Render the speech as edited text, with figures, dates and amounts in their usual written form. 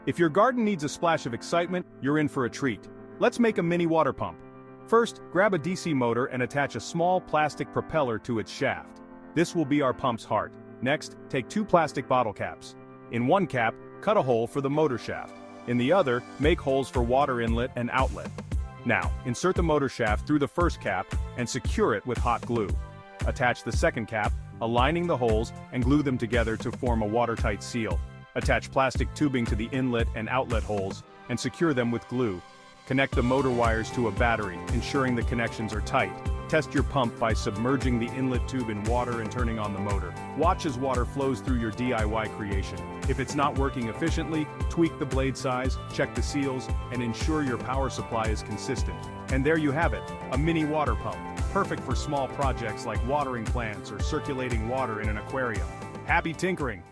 If your garden needs a splash of excitement, you're in for a treat. Let's make a mini water pump. First, grab a DC motor and attach a small plastic propeller to its shaft. This will be our pump's heart. Next, take 2 plastic bottle caps. In one cap, cut a hole for the motor shaft. In the other, make holes for water inlet and outlet. Now, insert the motor shaft through the first cap and secure it with hot glue. Attach the second cap, aligning the holes, and glue them together to form a watertight seal. Attach plastic tubing to the inlet and outlet holes, and secure them with glue. Connect the motor wires to a battery, ensuring the connections are tight. Test your pump by submerging the inlet tube in water and turning on the motor. Watch as water flows through your DIY creation. If it's not working efficiently, tweak the blade size, check the seals, and ensure your power supply is consistent. And there you have it, a mini water pump, perfect for small projects like watering plants or circulating water in an aquarium. Happy tinkering!